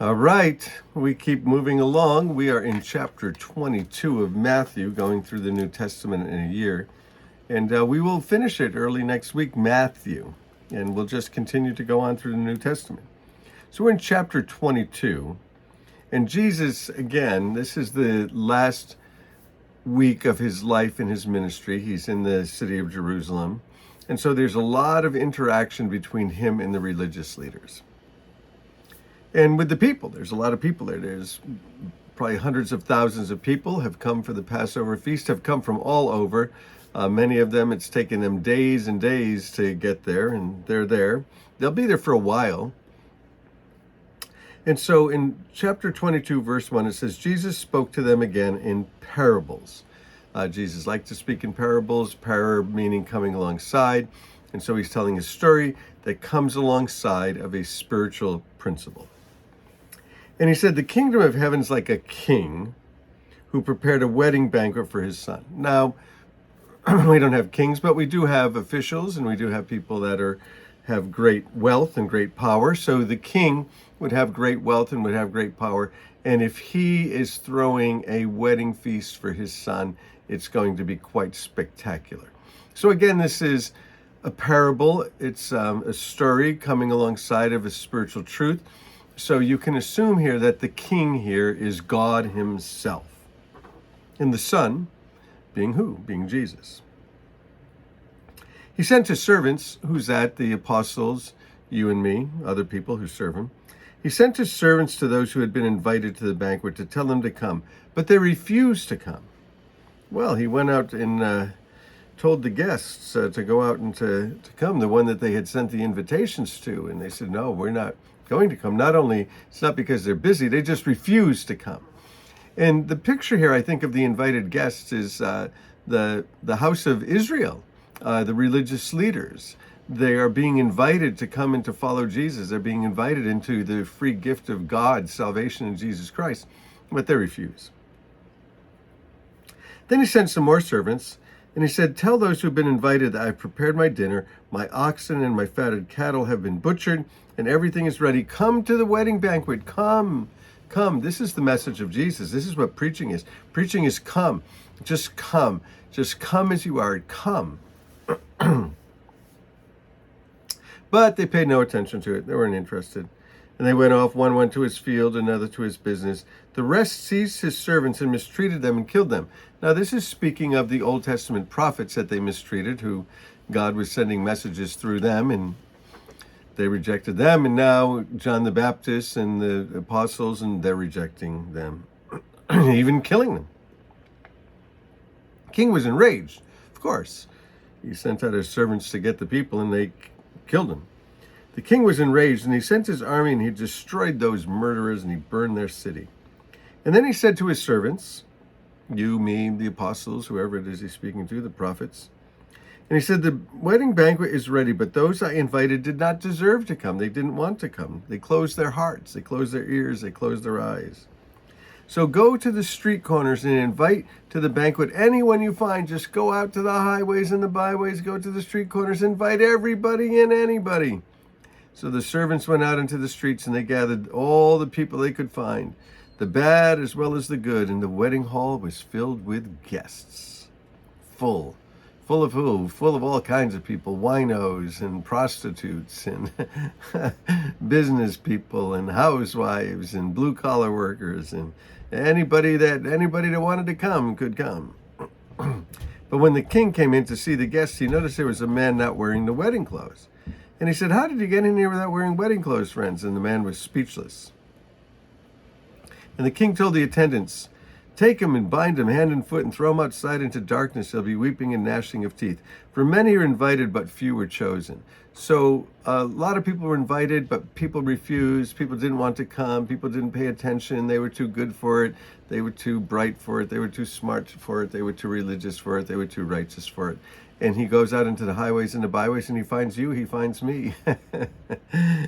All right, we keep moving along. We are in chapter 22 of Matthew, going through the New Testament in a year. And we will finish it early next week, Matthew. And we'll just continue to go on through the New Testament. So we're in chapter 22. And Jesus, again, this is the last week of his life and his ministry. He's in the city of Jerusalem. And so there's a lot of interaction between him and the religious leaders. And with the people, there's a lot of people there. There's probably hundreds of thousands of people have come for the Passover feast, have come from all over. Many of them, it's taken them days and days to get there, and they're there. They'll be there for a while. And so in chapter 22, verse 1, it says, Jesus spoke to them again in parables. Jesus liked to speak in parables, meaning coming alongside. And so he's telling a story that comes alongside of a spiritual principle. And he said, the kingdom of heaven is like a king who prepared a wedding banquet for his son. Now, we don't have kings, but we do have officials, and we do have people that have great wealth and great power. So the king would have great wealth and would have great power. And if he is throwing a wedding feast for his son, it's going to be quite spectacular. So again, this is a parable. It's a story coming alongside of a spiritual truth. So you can assume here that the king here is God himself. And the son being who? Being Jesus. He sent his servants, who's that? The apostles, you and me, other people who serve him. He sent his servants to those who had been invited to the banquet to tell them to come, but they refused to come. Well, he went out and told the guests to go out and to come, the one that they had sent the invitations to. And they said, no, we're not going to come. Not only, it's not because they're busy, they just refuse to come. And the picture here, I think, of the invited guests is the house of Israel, the religious leaders. They are being invited to come and to follow Jesus. They're being invited into the free gift of God, salvation in Jesus Christ, but they refuse. Then he sent some more servants, and he said, tell those who have been invited that I've prepared my dinner, my oxen and my fatted cattle have been butchered, and everything is ready. Come to the wedding banquet. Come. This is the message of Jesus. This is what preaching is. Preaching is come. Just come. Just come as you are. Come. But they paid no attention to it. They weren't interested. And they went off. One went to his field, another to his business. The rest seized his servants and mistreated them and killed them. Now, this is speaking of the Old Testament prophets that they mistreated, who God was sending messages through them, and they rejected them. And now John the Baptist and the apostles, and they're rejecting them, even killing them. The king was enraged, of course. He sent out his servants to get the people, and they killed him. The king was enraged, and he sent his army, and he destroyed those murderers, and he burned their city. And then he said to his servants, you, me, the apostles, whoever it is he's speaking to, the prophets, and he said, the wedding banquet is ready, but those I invited did not deserve to come. They didn't want to come. They closed their hearts. They closed their ears. They closed their eyes. So go to the street corners and invite to the banquet anyone you find. Just go out to the highways and the byways. Go to the street corners. Invite everybody and anybody. So the servants went out into the streets, and they gathered all the people they could find, the bad as well as the good. And the wedding hall was filled with guests. Full of who? Full of all kinds of people, winos and prostitutes and business people and housewives and blue-collar workers, and anybody that wanted to come could come. But when the king came in to see the guests, he noticed there was a man not wearing the wedding clothes. And he said, how did you get in here without wearing wedding clothes, friends? And the man was speechless. And the king told the attendants, take him and bind him hand and foot and throw him outside into darkness. There'll be weeping and gnashing of teeth. For many are invited, but few were chosen. So a lot of people were invited, but people refused. People didn't want to come. People didn't pay attention. They were too good for it. They were too bright for it. They were too smart for it. They were too religious for it. They were too righteous for it. And he goes out into the highways and the byways, and he finds you. He finds me.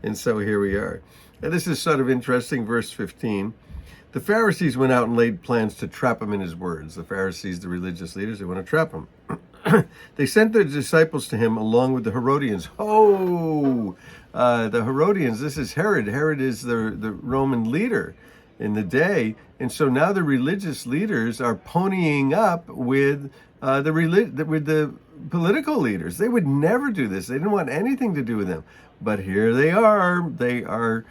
And so here we are. And this is sort of interesting, verse 15. The Pharisees went out and laid plans to trap him in his words. The Pharisees, the religious leaders, they want to trap him. They sent their disciples to him along with the Herodians. The Herodians, this is Herod. Herod is the Roman leader in the day. And so now the religious leaders are ponying up with the political leaders. They would never do this. They didn't want anything to do with them. But here they are. They are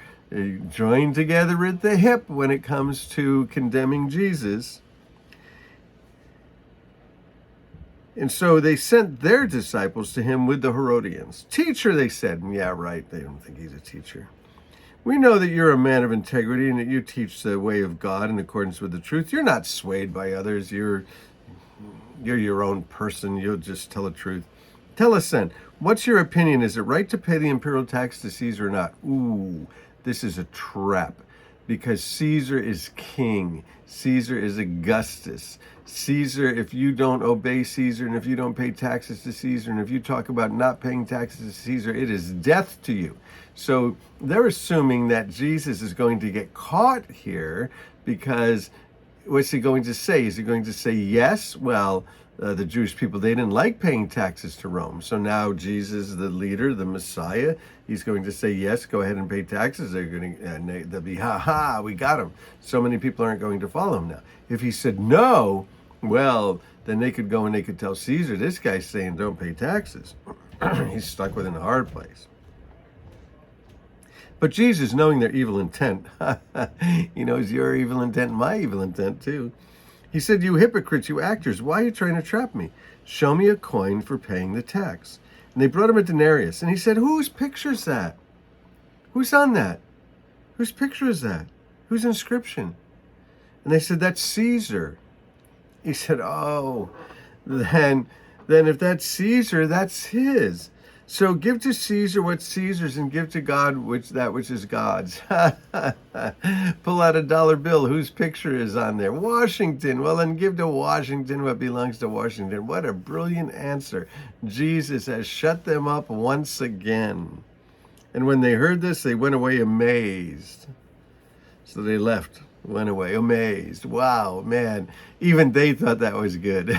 joined together at the hip when it comes to condemning Jesus. And so they sent their disciples to him with the Herodians. Teacher, they said. And yeah, right. They don't think he's a teacher. We know that you're a man of integrity and that you teach the way of God in accordance with the truth. You're not swayed by others. You're your own person. You'll just tell the truth. Tell us then, what's your opinion? Is it right to pay the imperial tax to Caesar or not? Ooh, this is a trap, because Caesar is king. Caesar is Augustus. Caesar, if you don't obey Caesar, and if you don't pay taxes to Caesar, and if you talk about not paying taxes to Caesar, it is death to you. So they're assuming that Jesus is going to get caught here, because what's he going to say? Is he going to say yes? Well, the Jewish people, they didn't like paying taxes to Rome. So now Jesus, the leader, the Messiah, he's going to say, yes, go ahead and pay taxes. They'll be, ha, we got him. So many people aren't going to follow him now. If he said no, well, then they could go and they could tell Caesar, this guy's saying don't pay taxes. He's stuck within a hard place. But Jesus, knowing their evil intent, he knows your evil intent, my evil intent too. He said, you hypocrites, you actors, why are you trying to trap me? Show me a coin for paying the tax. And they brought him a denarius. And he said, whose picture is that? Who's on that? Whose picture is that? Whose inscription? And they said, that's Caesar. He said, oh, then if that's Caesar, that's his. So give to Caesar what's Caesar's and give to God that which is God's. Pull out a dollar bill. Whose picture is on there? Washington. Well, then give to Washington what belongs to Washington. What a brilliant answer. Jesus has shut them up once again. And when they heard this, they went away amazed. So they left, went away amazed. Wow, man. Even they thought that was good.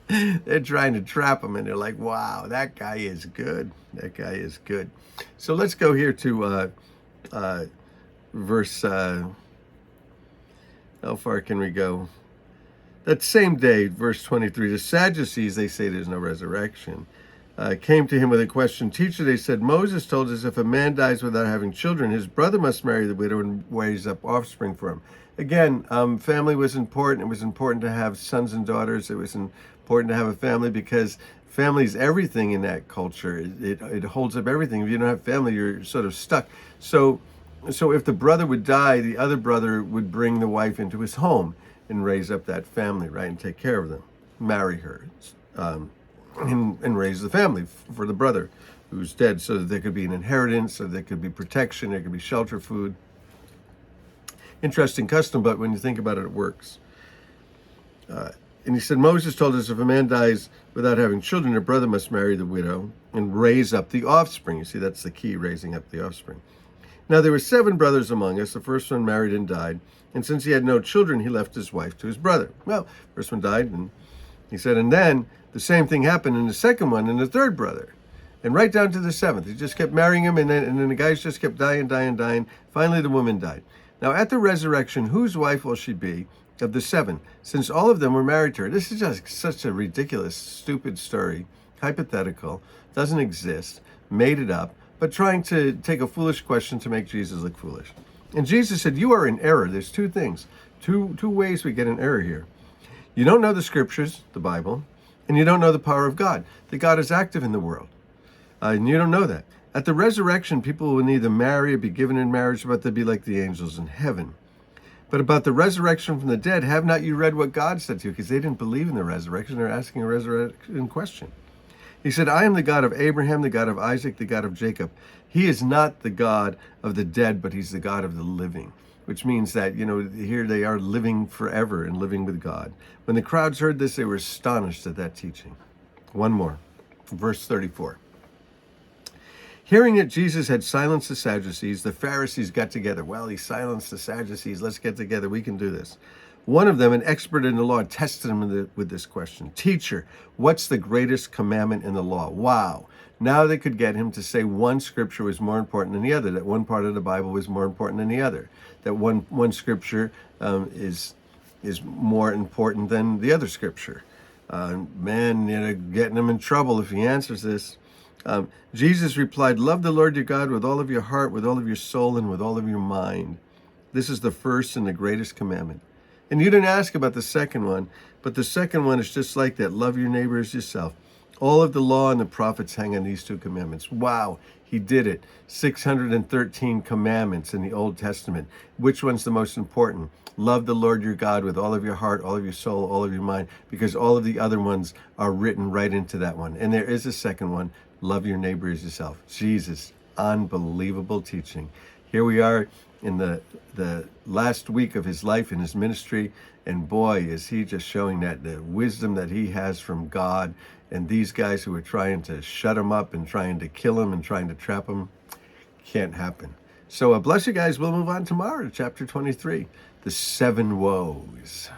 They're trying to trap him, and they're like, wow, that guy is good. That guy is good. So let's go here to verse, how far can we go? That same day, verse 23, the Sadducees, they say there's no resurrection, came to him with a question. Teacher, they said, Moses told us if a man dies without having children, his brother must marry the widow and raise up offspring for him. Again, family was important. It was important to have sons and daughters. It was important to have a family because family is everything in that culture. It holds up everything. If you don't have family, you're sort of stuck. So if the brother would die, the other brother would bring the wife into his home and raise up that family, right, and take care of them, marry her, and raise the family for the brother who's dead, so that there could be an inheritance, so there could be protection, there could be shelter, food. Interesting custom, but when you think about it, it works. And he said, Moses told us if a man dies without having children, a brother must marry the widow and raise up the offspring. You see, that's the key, raising up the offspring. Now there were 7 brothers among us. The first one married and died. And since he had no children, he left his wife to his brother. Well, first one died, and he said, and then the same thing happened in the second one and the third brother. And right down to the 7th. He just kept marrying him, and then the guys just kept dying. Finally, the woman died. Now, at the resurrection, whose wife will she be of the 7, since all of them were married to her? This is just such a ridiculous, stupid story, hypothetical, doesn't exist, made it up, but trying to take a foolish question to make Jesus look foolish. And Jesus said, you are in error. There's 2 things, two ways we get in error here. You don't know the scriptures, the Bible, and you don't know the power of God. That God is active in the world, and you don't know that. At the resurrection, people will neither marry or be given in marriage, but they'll be like the angels in heaven. But about the resurrection from the dead, have not you read what God said to you? Because they didn't believe in the resurrection. They're asking a resurrection question. He said, I am the God of Abraham, the God of Isaac, the God of Jacob. He is not the God of the dead, but he's the God of the living. Which means that, here they are living forever and living with God. When the crowds heard this, they were astonished at that teaching. One more, verse 34. Hearing that Jesus had silenced the Sadducees, the Pharisees got together. Well, he silenced the Sadducees. Let's get together. We can do this. One of them, an expert in the law, tested him with this question. Teacher, what's the greatest commandment in the law? Wow. Now they could get him to say one scripture was more important than the other, that one part of the Bible was more important than the other, that one scripture is more important than the other scripture. Man, getting him in trouble if he answers this. Jesus replied, love the Lord your God with all of your heart, with all of your soul, and with all of your mind. This is the first and the greatest commandment. And you didn't ask about the second one, but the second one is just like that. Love your neighbor as yourself. All of the law and the prophets hang on these two commandments. Wow, he did it. 613 commandments in the Old Testament. Which one's the most important? Love the Lord your God with all of your heart, all of your soul, all of your mind, because all of the other ones are written right into that one. And there is a second one. Love your neighbor as yourself. Jesus, unbelievable teaching. Here we are in the last week of his life in his ministry, and boy, is he just showing that the wisdom that he has from God. And these guys who are trying to shut him up and trying to kill him and trying to trap him, can't happen. So bless you guys. We'll move on tomorrow to chapter 23, the 7 woes.